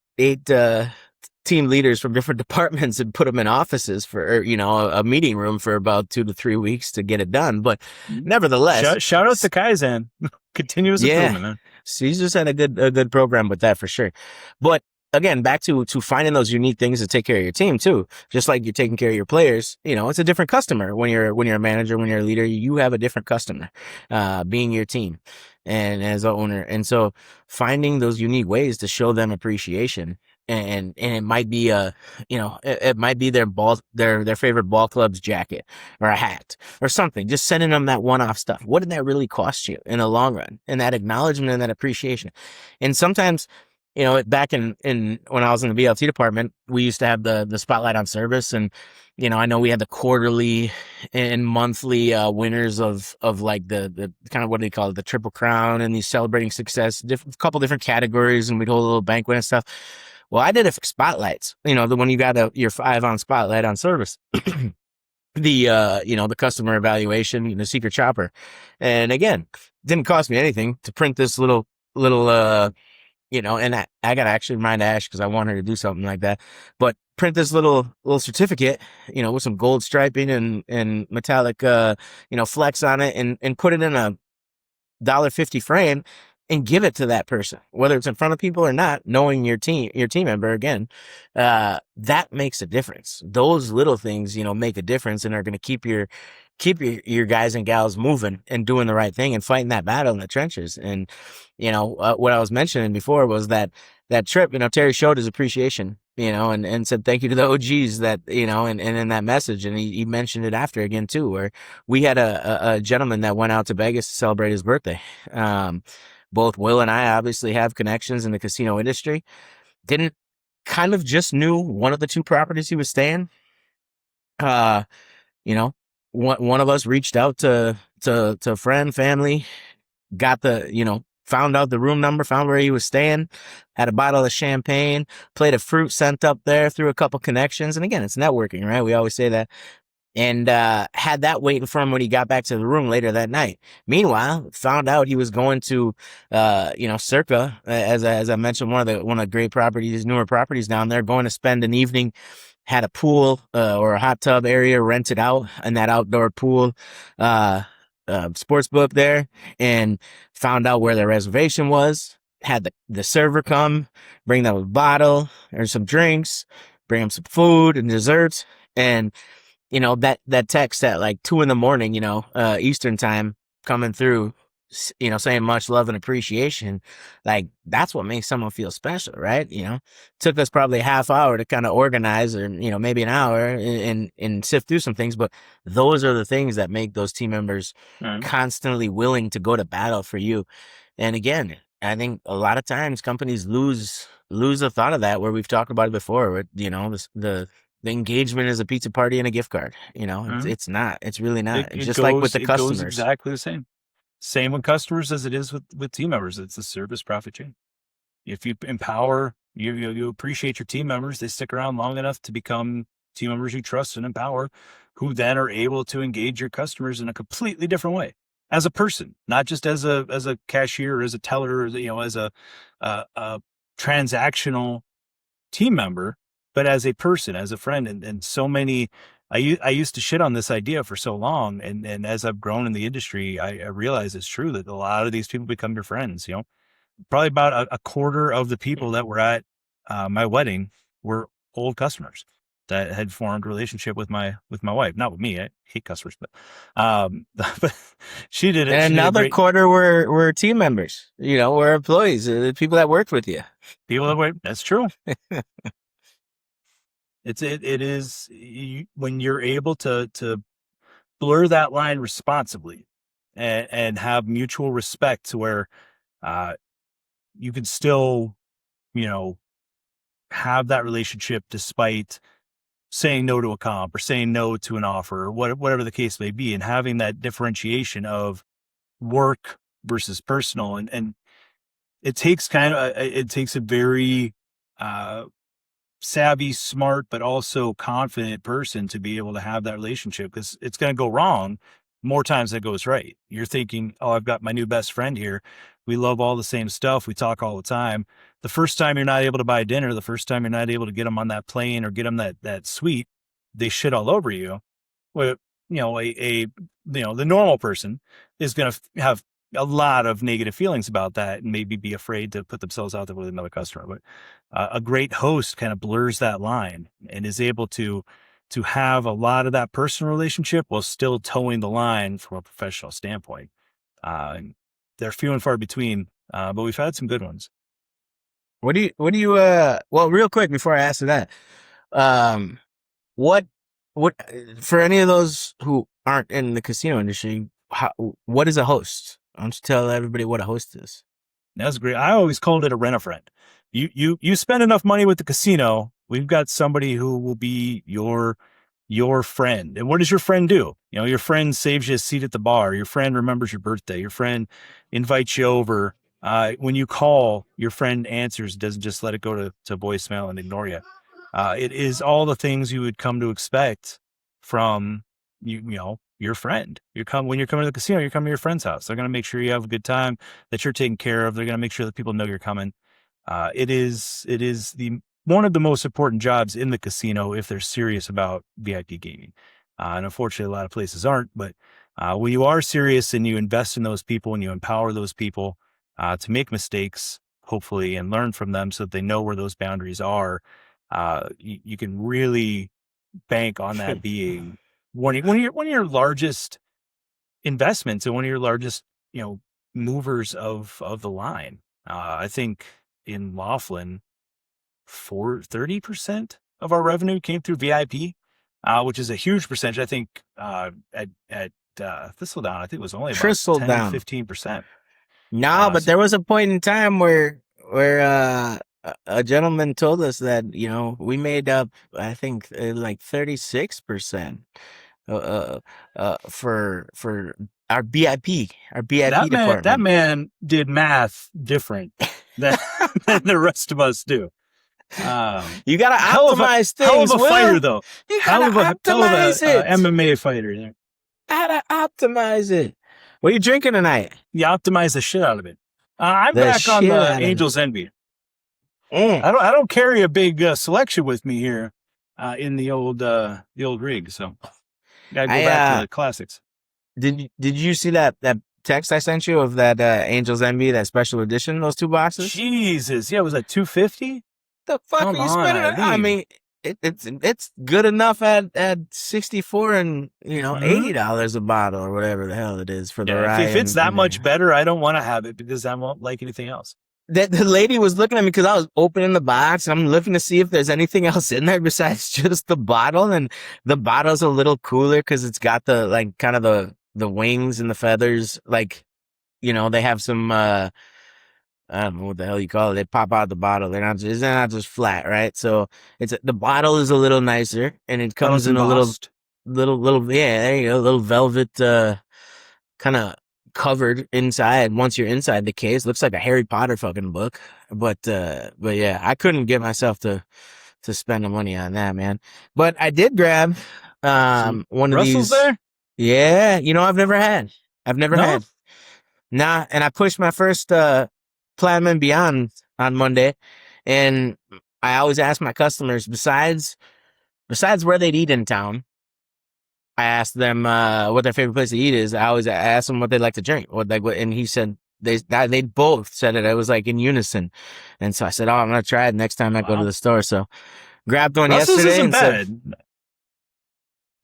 team leaders from different departments and put them in offices for, a meeting room for about 2 to 3 weeks to get it done. But nevertheless, shout out to Kaizen. Continuous improvement, man. Caesar's had a good program with that for sure. But again, back to finding those unique things to take care of your team too. Just like you're taking care of your players, it's a different customer when you're a manager, when you're a leader. You have a different customer, being your team and as an owner. And so finding those unique ways to show them appreciation. And it might be it might be their favorite ball club's jacket or a hat or something. Just sending them that one-off stuff. What did that really cost you in the long run? And that acknowledgement and that appreciation. And sometimes, back in when I was in the BLT department, we used to have the spotlight on service, and I know we had the quarterly and monthly winners of like the kind of, what do they call it, the Triple Crown, and these celebrating success, couple different categories, and we'd hold a little banquet and stuff. Well, I did it for spotlights. The when you got your 5 on spotlight on service. The customer evaluation, the secret chopper. And again, didn't cost me anything to print this little and I got to actually remind Ash, because I want her to do something like that, but print this little certificate, with some gold striping and metallic, flex on it, and put it in a $1.50 frame and give it to that person, whether it's in front of people or not, knowing your team member again, that makes a difference. Those little things, make a difference and are going to keep your guys and gals moving and doing the right thing and fighting that battle in the trenches. And, what I was mentioning before was that trip, Terry showed his appreciation, and said thank you to the OGs that, and in that message. And he mentioned it after again too, where we had a gentleman that went out to Vegas to celebrate his birthday. Both Will and I obviously have connections in the casino industry. Kind of just knew one of the 2 properties he was staying. One of us reached out to a friend, family, got found out the room number, found where he was staying, had a bottle of champagne, played a fruit scent up there through a couple connections. And again, it's networking, right? We always say that. And had that waiting for him when he got back to the room later that night. Meanwhile, found out he was going to, Circa, as I mentioned, one of the great properties, newer properties down there, going to spend an evening, had a pool or a hot tub area rented out in that outdoor pool sports book there, and found out where their reservation was. Had the server come, bring them a bottle or some drinks, bring them some food and desserts, and that text at like 2 a.m, Eastern time, coming through, saying much love and appreciation. Like, that's what makes someone feel special, right? Took us probably a half hour to kind of organize, or, maybe an hour, and sift through some things. But those are the things that make those team members constantly willing to go to battle for you. And again, I think a lot of times companies lose the thought of that, where we've talked about it before, where, the engagement is a pizza party and a gift card. It's not. It's really not. It's just like with the customers. It goes exactly the same. Same with customers as it is with team members. It's a service profit chain. If you empower, you appreciate your team members, they stick around long enough to become team members you trust and empower, who then are able to engage your customers in a completely different way as a person, not just as a cashier, or as a teller, or, as a transactional team member, but as a person, as a friend. And so many, I used to shit on this idea for so long. And as I've grown in the industry, I realize it's true that a lot of these people become your friends. Probably about a quarter of the people that were at my wedding were old customers that had formed a relationship with my wife. Not with me. I hate customers, but she did it. And She did a another great. quarter were team members. Were employees, the people that worked with you. People that were. That's true. It is when you're able to blur that line responsibly and have mutual respect to where you can still, you know, have that relationship despite saying no to a comp or saying no to an offer or whatever the case may be, and having that differentiation of work versus personal. And it takes it takes a very savvy, smart, but also confident person to be able to have that relationship, because it's going to go wrong more times than it goes right. You're thinking, oh, I've got my new best friend here. We love all the same stuff. We talk all the time. The first time you're not able to buy dinner, the first time you're not able to get them on that plane or get them that suite, they shit all over you. Well, the normal person is going to have a lot of negative feelings about that and maybe be afraid to put themselves out there with another customer. But a great host kind of blurs that line and is able to have a lot of that personal relationship while still towing the line from a professional standpoint. And they're few and far between, but we've had some good ones. Well, real quick before I ask you that, um, what, what, for any of those who aren't in the casino industry, what is a host? Why don't you tell everybody what a host is? That's great. I always called it a rent-a-friend. You spend enough money with the casino, we've got somebody who will be your friend. And what does your friend do? Your friend saves you a seat at the bar. Your friend remembers your birthday. Your friend invites you over. When you call, your friend answers, doesn't just let it go to voicemail and ignore you. It is all the things you would come to expect from your friend. When you're coming to the casino, you're coming to your friend's house. They're going to make sure you have a good time, that you're taken care of. They're going to make sure that people know you're coming. It is the one of the most important jobs in the casino if they're serious about VIP gaming. And unfortunately, a lot of places aren't. But when you are serious and you invest in those people and you empower those people to make mistakes, hopefully, and learn from them so that they know where those boundaries are, you can really bank on that being one of your largest investments and one of your largest, movers of the line. I think in Laughlin, 30% of our revenue came through VIP, which is a huge percentage. I think at Thistledown, I think it was only about Thistle 10 to down. 15%. No, but So there was a point in time where a gentleman told us that we made up, I think, like 36% for our BIP that department. man did math different than than the rest of us do. You gotta optimize Hell of things, a fighter Will. though. You gotta Hell of a optimize it. MMA fighter there. Gotta optimize it. What are you drinking tonight? You optimize the shit out of it. I'm The back on shit the out of it. Angels Envy. Mm. I don't carry a big selection with me here in the old rig, so gotta go I back to the classics. did you see that text I sent you of that Angels Envy, that special edition, those two boxes? Jesus, yeah, was that 250? The fuck are Come you on, spending? I Eileen. mean, it's good enough at 64 and Mm-hmm. $80 a bottle or whatever the hell it is for the Yeah, rye if it's that much and better, I don't want to have it because I won't like anything else. that the lady was looking at me because I was opening the box and I'm looking to see if there's anything else in there besides just the bottle, and the bottle's a little cooler because it's got the like kind of the wings and the feathers, like they have some I don't know what the hell you call it. They pop out the bottle. They're not just flat, right? So the bottle is a little nicer, and it Those comes in a embossed. little yeah, there you go, little velvet kind of covered inside. Once you're inside the case, looks like a Harry Potter fucking book. But yeah, I couldn't get myself to spend the money on that, man. But I did grab Some one of Russell's these. there? Yeah, I've never had. I've never No? had. Nah, and I pushed my first Platinum and Beyond on Monday, and I always ask my customers besides where they'd eat in town. I asked them what their favorite place to eat is. I asked them what they like to drink. And he said they both said it. It was like in unison, and so I said, "Oh, I'm gonna try it next time I go to Wow. the store." So grabbed one Russell's yesterday isn't and said,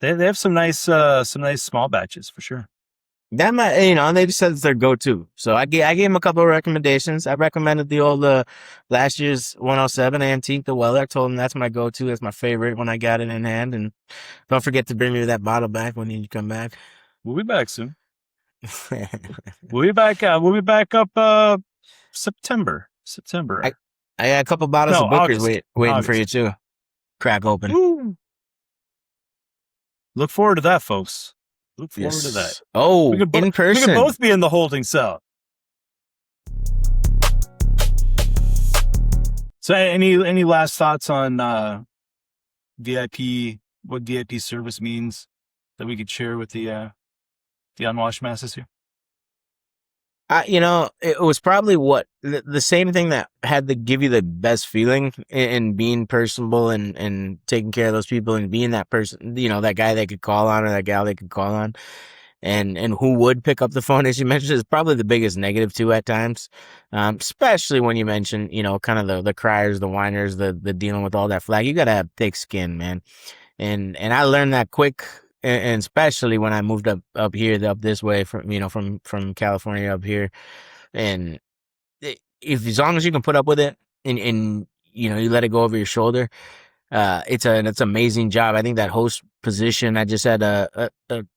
bad. They have some nice small batches for sure. that might, they just said it's their go-to. So I gave them a couple of recommendations. I recommended the old last year's 107 Antique, the Weller. I told them that's my go-to. That's my favorite when I got it in hand. And don't forget to bring me that bottle back when you come back. We'll be back soon. We'll be back. We'll be back up September. I got a couple bottles No, of Booker's August. waiting for you August. too. Crack open. Woo. Look forward to that, folks. Look forward to that. Yes. Oh, We in can person. both be in the holding cell. So, any last thoughts on VIP? What VIP service means that we could share with the unwashed masses here? It was probably the same thing that had to give you the best feeling in being personable and taking care of those people and being that person, that guy they could call on or that gal they could call on and who would pick up the phone, as you mentioned, is probably the biggest negative too at times. Especially when you mention, kind of the criers, the whiners, the dealing with all that flag. You got to have thick skin, man. And I learned that quick, and especially when I moved up here, up this way from California up here, and if as long as you can put up with it, and you let it go over your shoulder, it's an amazing job. I think that host position. I just had a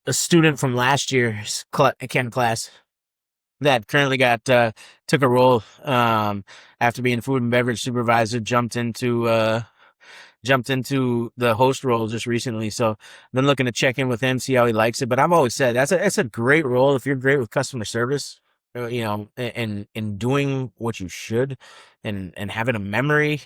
student from last year's Ken class that currently took a role after being food and beverage supervisor, jumped into the host role just recently. So I've been looking to check in with him, see how he likes it. But I've always said that's a great role if you're great with customer service, and doing what you should and having a memory.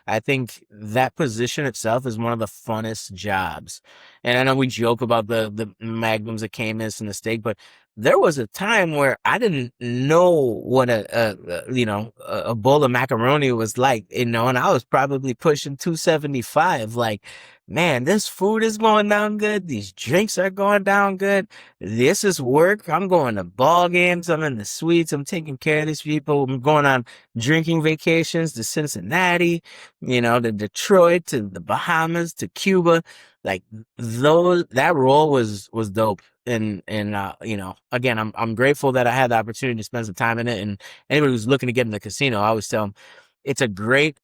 I think that position itself is one of the funnest jobs. And I know we joke about the magnums of Camus and the steak, but there was a time where I didn't know what a bowl of macaroni was like, and I was probably pushing 275. Like, man, this food is going down good. These drinks are going down good. This is work. I'm going to ball games. I'm in the suites. I'm taking care of these people. I'm going on drinking vacations to Cincinnati, to Detroit, to the Bahamas, to Cuba. Like that role was dope. And again, I'm grateful that I had the opportunity to spend some time in it. And anybody who's looking to get in the casino, I always tell them it's a great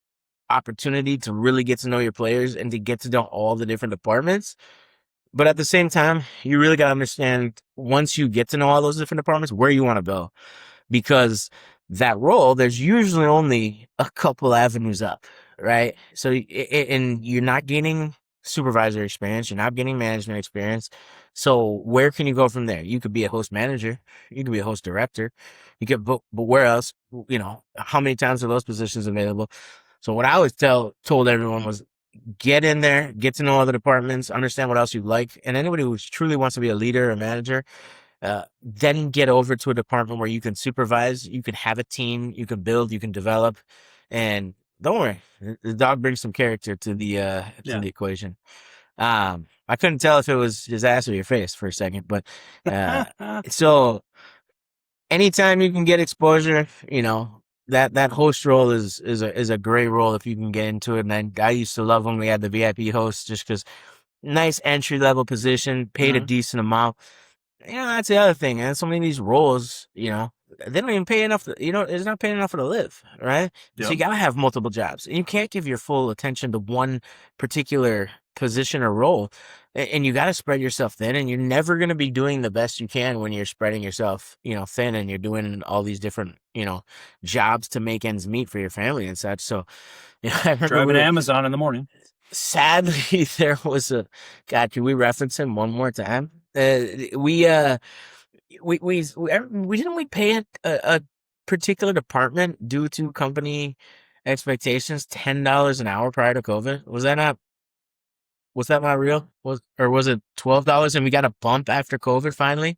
opportunity to really get to know your players and to get to know all the different departments. But at the same time, you really got to understand, once you get to know all those different departments, where you want to go, because that role, there's usually only a couple avenues up, right? So, and you're not gaining supervisor experience, you're not getting management experience. So where can you go from there? You could be a host manager, you could be a host director, but where else? How many times are those positions available? So what I always told everyone was, get in there, get to know other departments, understand what else you like, and anybody who truly wants to be a leader or manager, then get over to a department where you can supervise, you can have a team, you can build, you can develop, and don't worry, the dog brings some character to the equation. I couldn't tell if it was his ass or your face for a second, but so anytime you can get exposure, that host role is a great role if you can get into it. And I used to love when we had the VIP host, just because nice entry level position, paid a decent amount. That's the other thing. And so many of these roles, they don't even pay enough. It's not paying enough to live, right? Yep. So you gotta have multiple jobs, and you can't give your full attention to one particular position or role. And you got to spread yourself thin, and you're never going to be doing the best you can when you're spreading yourself, thin, and you're doing all these different, jobs to make ends meet for your family and such. So, I remember driving Amazon in the morning. Sadly, there was God, can we reference him one more time? didn't we pay a particular department due to company expectations $10 an hour prior to COVID? Was that not real? Was it $12 and we got a bump after COVID finally?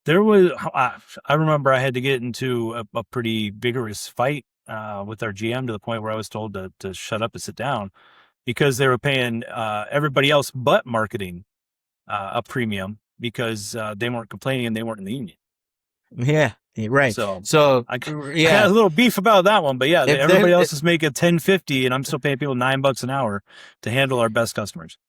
There was, I remember I had to get into a pretty vigorous fight with our GM to the point where I was told to shut up and sit down because they were paying everybody else but marketing a premium because they weren't complaining and they weren't in the union. Yeah, right. So So I got yeah, a little beef about that one, but yeah, if everybody there else is making 10.50 and I'm still paying people $9 an hour to handle our best customers.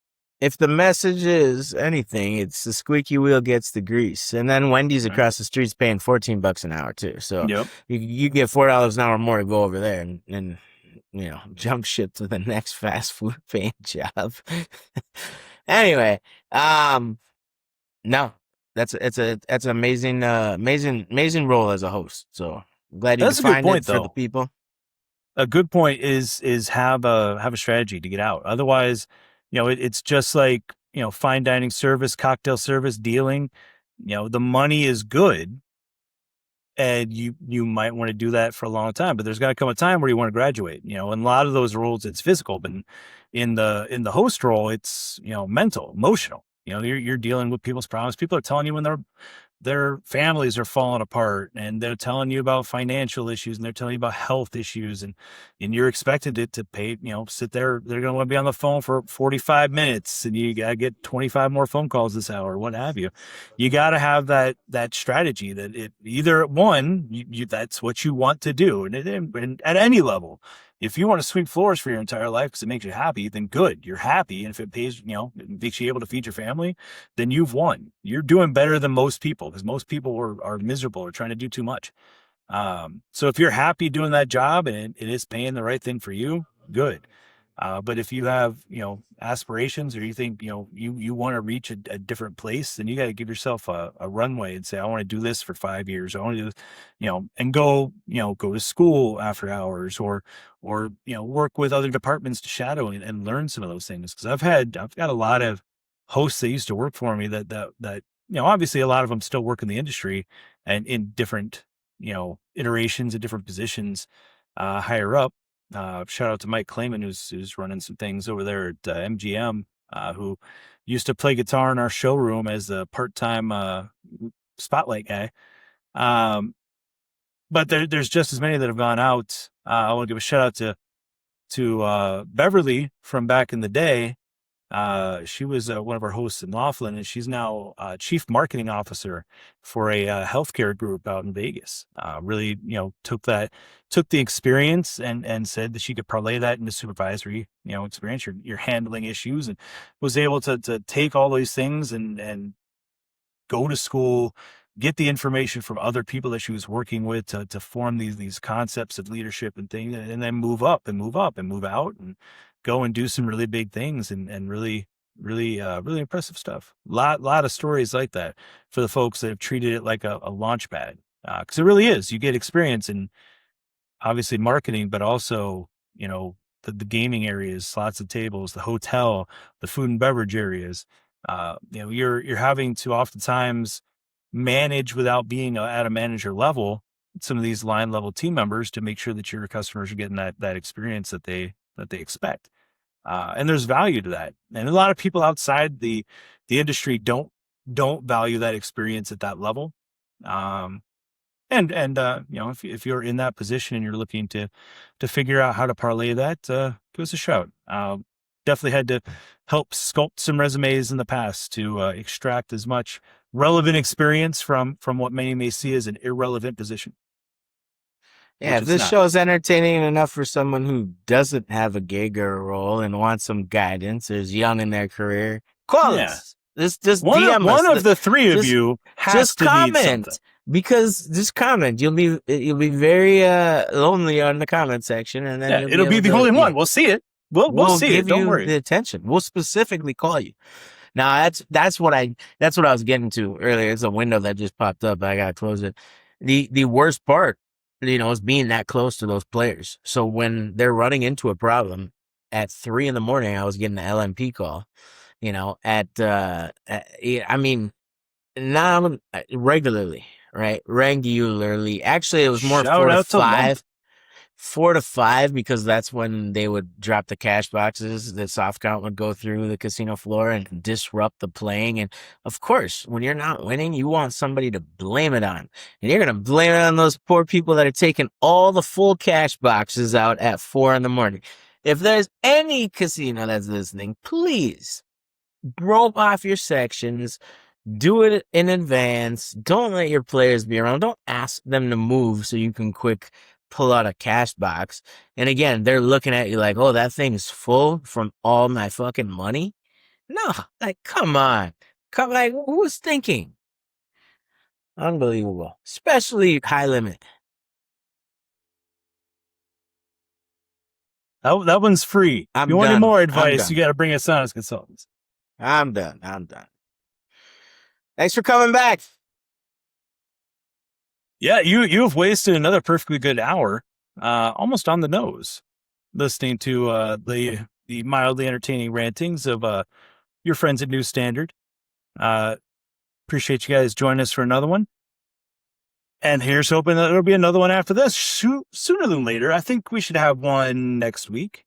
if the message is anything, it's the squeaky wheel gets the grease. And then Wendy's Right. across the street's paying $14 an hour too. So Yep. you get $4 an hour more to go over there and jump ship to the next fast food paying job. Anyway, no, that's an amazing role as a host. So I'm glad you That's a good defined it point for the though. people. A good point is have a strategy to get out. Otherwise, it's just like, fine dining service, cocktail service, dealing, the money is good and you might want to do that for a long time, but there's got to come a time where you want to graduate, and a lot of those roles it's physical, but in the host role, it's, mental, emotional. You're dealing with people's problems. People are telling you when their families are falling apart and they're telling you about financial issues and they're telling you about health issues and you're expected to pay, sit there. They're going to want to be on the phone for 45 minutes and you got to get 25 more phone calls this hour, what have you. You got to have that strategy that it either one, that's what you want to do. And at any level, if you want to sweep floors for your entire life because it makes you happy, then good, you're happy. And if it pays, it makes you able to feed your family, then you've won. You're doing better than most people because most people are miserable or trying to do too much. So if you're happy doing that job and it is paying the right thing for you, good. But if you have, aspirations or you think, you want to reach a different place, then you got to give yourself a runway and say, I want to do this for 5 years. I want to do this, and go to school after hours or, work with other departments to shadow and learn some of those things. Cause I've got a lot of hosts that used to work for me that, obviously a lot of them still work in the industry and in different, iterations and different positions, higher up. Shout out to Mike Clayman, who's running some things over there at MGM, who used to play guitar in our showroom as a part-time spotlight guy. But there's just as many that have gone out. I want to give a shout out to Beverly from back in the day. She was one of our hosts in Laughlin, and she's now chief marketing officer for a healthcare group out in Vegas. Really, took the experience and said that she could parlay that into supervisory, experience. You're handling issues, and was able to take all these things and go to school, get the information from other people that she was working with to form these concepts of leadership and things, and then move up and move up and move out and go and do some really big things and really, really, really impressive stuff. Lot of stories like that for the folks that have treated it like a launch pad. Cause it really is, you get experience in obviously marketing, but also, the gaming areas, slots of tables, the hotel, the food and beverage areas. You're having to oftentimes manage without being at a manager level, some of these line level team members to make sure that your customers are getting that experience that they expect. And there's value to that. And a lot of people outside the industry don't value that experience at that level. And if you're in that position and you're looking to figure out how to parlay that, give us a shout. Definitely had to help sculpt some resumes in the past to extract as much relevant experience from what many may see as an irrelevant position, Yeah, which if it's this not. show is entertaining enough for someone who doesn't have a gig or a role and wants some guidance, or is young in their career, call Yeah. us. Just One DM one us. of the three of Just you has just to need something. comment because just comment. You'll be very lonely on the comment section, and then Yeah, you'll be it'll be able the to only one. We'll see it. We'll we'll see it. give Don't you worry. the attention. We'll specifically call you. Now that's what I was getting to earlier. It's a window that just popped up. I gotta close it. The worst part, is being that close to those players. So when they're running into a problem at 3 in the morning, I was getting an LMP call. I mean, Now, regularly, right? Regularly. Actually, it was more Shout 4 to out to Lump. 5. 4 to 5 because that's when they would drop the cash boxes. The soft count would go through the casino floor and disrupt the playing. And of course, when you're not winning, you want somebody to blame it on. And you're going to blame it on those poor people that are taking all the full cash boxes out at 4 in the morning. If there's any casino that's listening, please rope off your sections. Do it in advance. Don't let your players be around. Don't ask them to move so you can quick pull out a cash box. And again, they're looking at you like, oh, that thing is full from all my fucking money. No, like, come on. Like, who was thinking? Unbelievable. Especially high limit. That one's free. I'm if you want any done. more I'm advice, done. you got to bring us on as consultants. I'm done. Thanks for coming back. Yeah, you've wasted another perfectly good hour, almost on the nose, listening to the mildly entertaining rantings of your friends at New Standard. Appreciate you guys joining us for another one. And here's hoping that there'll be another one after this sooner than later. I think we should have one next week.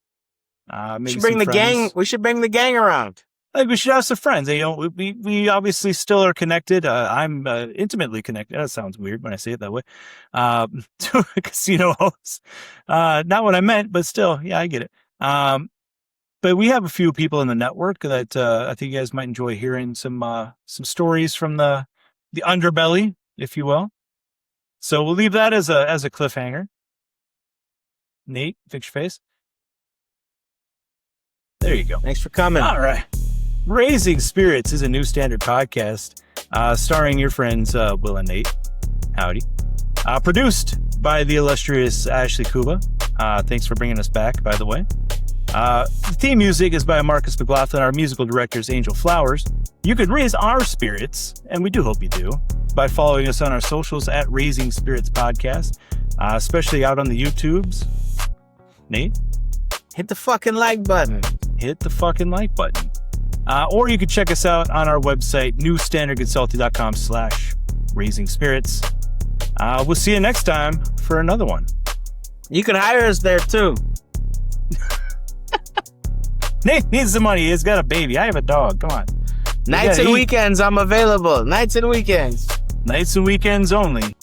Maybe we should bring the gang. We should bring the gang around. Like we should have some friends. You know, we obviously still are connected. I'm intimately connected. That sounds weird when I say it that way. To a casino host. Not what I meant, but still, yeah, I get it. But we have a few people in the network that I think you guys might enjoy hearing some stories from the underbelly, if you will. So we'll leave that as a cliffhanger. Nate, fix your face. There you go. Thanks for coming. All right. Raising Spirits is a New Standard podcast starring your friends Will and Nate. Howdy. Produced by the illustrious Ashley Kuba. Thanks for bringing us back, by the way. The theme music is by Marcus McLaughlin. Our musical director is Angel Flowers. You could raise our spirits, and we do hope you do, by following us on our socials at Raising Spirits Podcast, especially out on the YouTubes. Nate? Hit the fucking like button. Hit the fucking like button. Or you could check us out on our website, newstandardconsulting.com/raising spirits. We'll see you next time for another one. You can hire us there too. Nate needs the money. He's got a baby. I have a dog. Come on. Nights and weekends, I'm available. Nights and weekends. Nights and weekends only.